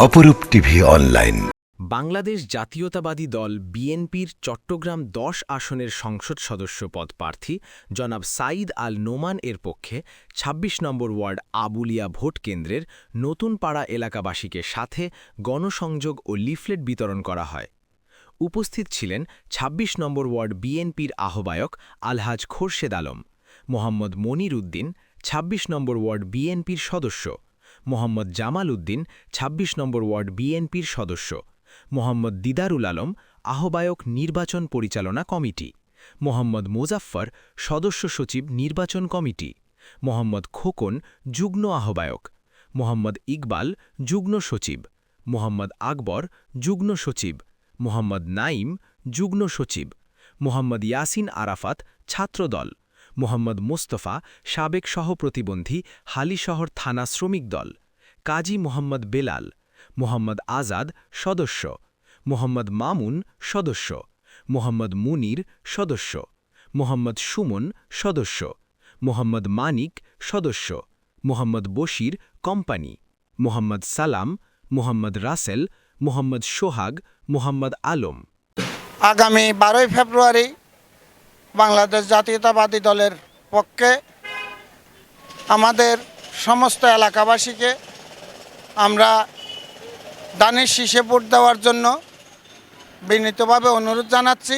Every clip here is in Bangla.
অপরূপ টিভি অনলাইন। বাংলাদেশ জাতীয়তাবাদী দল বিএনপির চট্টগ্রাম ১০ আসনের সংসদ সদস্য পদ প্রার্থী জনাব সাঈদ আল নোমান এর পক্ষে ২৬ নম্বর ওয়ার্ড আবুলিয়া ভোট কেন্দ্রের নতুন পাড়া এলাকাবাসীকে সাথে গণসংযোগ ও লিফলেট বিতরণ করা হয়। উপস্থিত ছিলেন ২৬ নম্বর ওয়ার্ড বিএনপির আহ্বায়ক আলহাজ খোরশেদ আলম, মোহাম্মদ মনির উদ্দিন ২৬ নম্বর ওয়ার্ড বিএনপির সদস্য, মোহাম্মদ জামাল উদ্দিন ২৬ নম্বর ওয়ার্ড বিএনপির সদস্য, মোহাম্মদ দিদারুল আলম আহ্বায়ক নির্বাচন পরিচালনা কমিটি, মোহাম্মদ মোজাফফর সদস্য সচিব নির্বাচন কমিটি, মোহাম্মদ খোকন যুগ্ম আহ্বায়ক, মোহাম্মদ ইকবাল যুগ্ম সচিব, মোহাম্মদ আকবর যুগ্ম সচিব, মোহাম্মদ নাইম যুগ্ম সচিব, মোহাম্মদ ইয়াসিন আরাফাত ছাত্রদল, মোহাম্মদ মোস্তফা সাবেক সহপ্রতিবন্ধী হালিশহর থানা শ্রমিক দল, কাজী মোহাম্মদ বেলাল, মোহাম্মদ আজাদ সদস্য, মোহাম্মদ মামুন সদস্য, মোহাম্মদ মুনির সদস্য, মোহাম্মদ সুমন সদস্য, মোহাম্মদ মানিক সদস্য, মোহাম্মদ বশির কোম্পানি, মোহাম্মদ সালাম, মোহাম্মদ রাসেল, মোহাম্মদ সোহাগ, মোহাম্মদ আলম। আগামী 12 ফেব্রুয়ারি বাংলাদেশ জাতীয়তাবাদী দলের পক্ষে আমাদের সমস্ত এলাকাবাসীকে আমরা দানের শীষে ভোট দেওয়ার জন্য বিনীতভাবে অনুরোধ জানাচ্ছি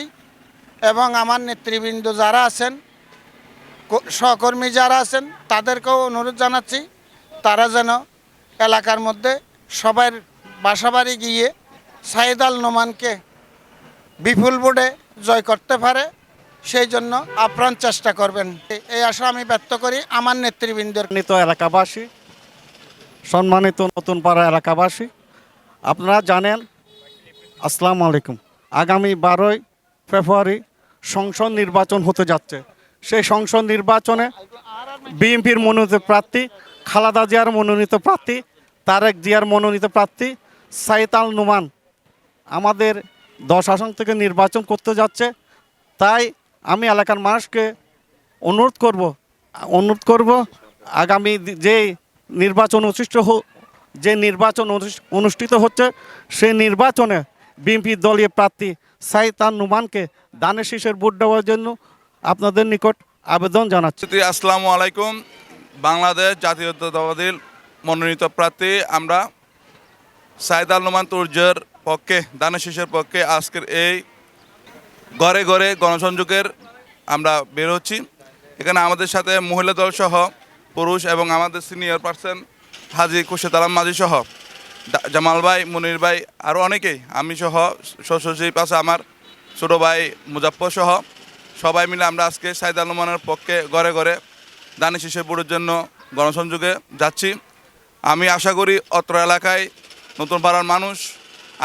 এবং আমার নেতৃবৃন্দ যারা আছেন, সহকর্মী যারা আছেন তাদেরকেও অনুরোধ জানাচ্ছি তারা যেন এলাকার মধ্যে সবার বাসাবাড়ি গিয়ে সাঈদ আল নোমানকে বিপুল ভোটে জয় করতে পারে সেই জন্য আপ্রাণ চেষ্টা করবেন, এই আশা আমি ব্যক্ত করি আমার নেতৃবৃন্দের। এলাকাবাসী, সম্মানিত নতুন পাড়া এলাকাবাসী, আপনারা জানেন, আসসালামু আলাইকুম, আগামী 12 ফেব্রুয়ারি সংসদ নির্বাচন হতে যাচ্ছে। সেই সংসদ নির্বাচনে বিএনপির মনোনীত প্রার্থী, খালেদা জিয়ার মনোনীত প্রার্থী, তারেক জিয়ার মনোনীত প্রার্থী সাঈদ আল নোমান আমাদের 10 আসন থেকে নির্বাচন করতে যাচ্ছে। তাই আমি এলাকার মানুষকে অনুরোধ করব আগামী যে নির্বাচন অনুষ্ঠিত হচ্ছে সেই নির্বাচনে বিএনপি দলীয় প্রার্থী সাঈদ আল নোমানকে দানের শীষের ভোট দেওয়ার জন্য আপনাদের নিকট আবেদন জানাচ্ছি। আসসালামু আলাইকুম। বাংলাদেশ জাতীয়তাবাদী মনোনীত প্রার্থী আমরা সাঈদ আল নোমান তুর্যের পক্ষে, দানের শীষের পক্ষে আজকের এই ঘরে ঘরে গণসংযোগের আমরা বের হচ্ছি। এখানে আমাদের সাথে মহিলা দল সহ পুরুষ এবং আমাদের সিনিয়র পার্সন হাজি খোরশেদ আলম মাঝি সহ জামাল ভাই, মনির ভাই, আরও অনেকেই, আমি সহ সচিব আছে আমার ছোটো ভাই মুজাফফর সহ সবাই মিলে আমরা আজকে সাঈদ আল নোমানের পক্ষে ঘরে ঘরে দানের শীষের ভোটের জন্য গণসংযোগে যাচ্ছি। আমি আশা করি অত্র এলাকায় নতুন পাড়ার মানুষ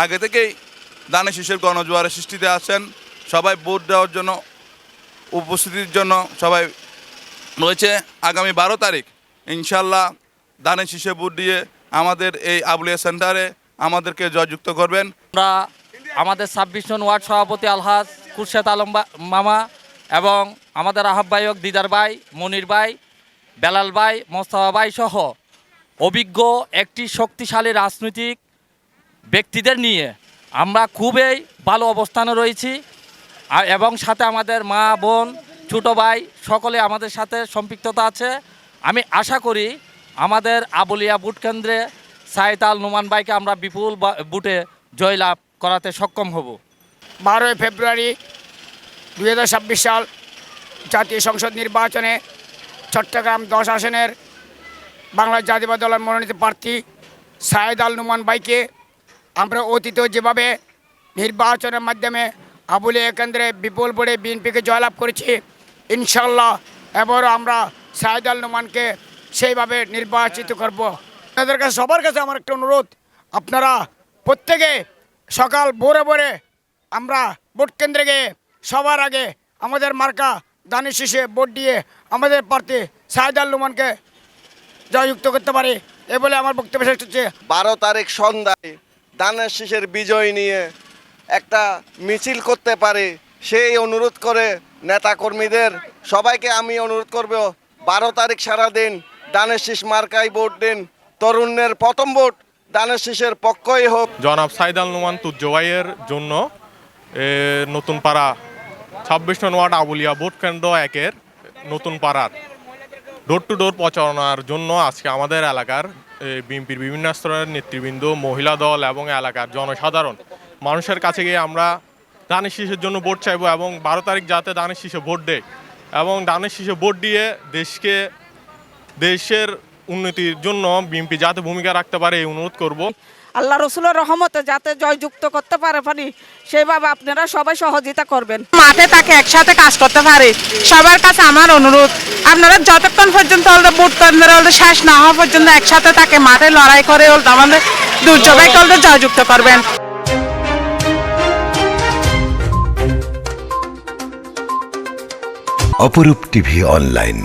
আগে থেকেই দানের শীষের গণজোয়ারের সৃষ্টিতে আছেন। সবাই ভোট দেওয়ার জন্য, উপস্থিতির জন্য সবাই রয়েছে। আগামী 12 তারিখ ইনশাল্লাহ দানের শীষে ভোট দিয়ে আমাদের এই আবুলিয়া সেন্টারে আমাদেরকে জয়যুক্ত করবেন। আমরা আমাদের 26 নং ওয়ার্ড সভাপতি আলহাজ খোরশেদ আলম মামা এবং আমাদের আহ্বায়ক দিদার ভাই, মনির ভাই, বেলাল ভাই, মোস্তফা ভাই সহ অভিজ্ঞ একটি শক্তিশালী রাজনৈতিক ব্যক্তিদের নিয়ে আমরা খুবই ভালো অবস্থানে রয়েছি এবং সাথে আমাদের মা, বোন, ছোটো ভাই সকলে আমাদের সাথে সম্পৃক্ততা আছে। আমি আশা করি আমাদের আবুলিয়া ভোট কেন্দ্রে সাঈদ আল নোমান ভাইকে আমরা বিপুল ভোটে জয়লাভ করাতে সক্ষম হব। 12 ফেব্রুয়ারি 2026 সাল জাতীয় সংসদ নির্বাচনে চট্টগ্রাম 10 আসনের বাংলাদেশ জাতীয়তাবাদী দলের মনোনীত প্রার্থী সাঈদ আল নোমান ভাইকে আমরা অতীতে যেভাবে নির্বাচনের মাধ্যমে আবুলিয়া কেন্দ্রে বিপুল ভোটে বিএনপিকে জয়লাভ করেছি, ইনশাল্লাহ এবারও আমরা সাঈদ আল নোমানকে সেইভাবে নির্বাচিত করব। আপনাদের কাছে, সবার কাছে আমার একটা অনুরোধ, আপনারা প্রত্যেকে সকাল ভোরে ভোরে আমরা ভোট কেন্দ্রে গিয়ে সবার আগে আমাদের মার্কা দানের শীষে ভোট দিয়ে আমাদের প্রার্থী সাঈদ আল নোমানকে জয়যুক্ত করতে পারি, এ বলে আমার বক্তব্য শেষ হচ্ছে। 12 তারিখ সন্ধ্যায় দানের শীষের বিজয় নিয়ে একটা মিছিল করতে পারে সেই অনুরোধ করে নেতাকর্মীদের সবাইকে আমি অনুরোধ করব, 12 তারিখ সারাদিন দানের শীষ মার্কায় ভোট দিন। তরুণের প্রথম ভোট দানের শীষের পক্ষই হোক। জনাব সাইদ আল নোমান তুর্জভাইয়ের জন্য নতুন পাড়া 26 নং ওয়ার্ড আবুলিয়া ভোট কেন্দ্র 1-এর নতুন পাড়ার ডোর টু ডোর প্রচারণার জন্য আজকে আমাদের এলাকার বিএনপির বিভিন্ন স্তরের নেতৃবৃন্দ, মহিলা দল এবং এলাকার জনসাধারণ মানুষের কাছে গিয়ে আমরা দানের শীষের জন্য ভোট চাইবো এবং 12 তারিখ যাতে দানের শীষে ভোট দেয় এবং দানের শীষে ভোট দিয়ে দেশের উন্নতির জন্য বিএনপি যাতে ভূমিকা রাখতে পারে এই অনুরোধ করব। আল্লাহ রসুলের রহমতে যাতে জয়যুক্ত করতে পারি সেইভাবে আপনারা সবাই সহযোগিতা করবেন, মাঠে তাকে একসাথে কাজ করতে পারে। সবার কাছে আমার অনুরোধ, আপনারা যতক্ষণ পর্যন্ত ভোট কেন্দ্রে শেষ না হওয়া পর্যন্ত একসাথে তাকে মাঠে লড়াই করে আমাদের দুর্যোগকে জয়যুক্ত করবেন। অপরূপ টিভি অনলাইন।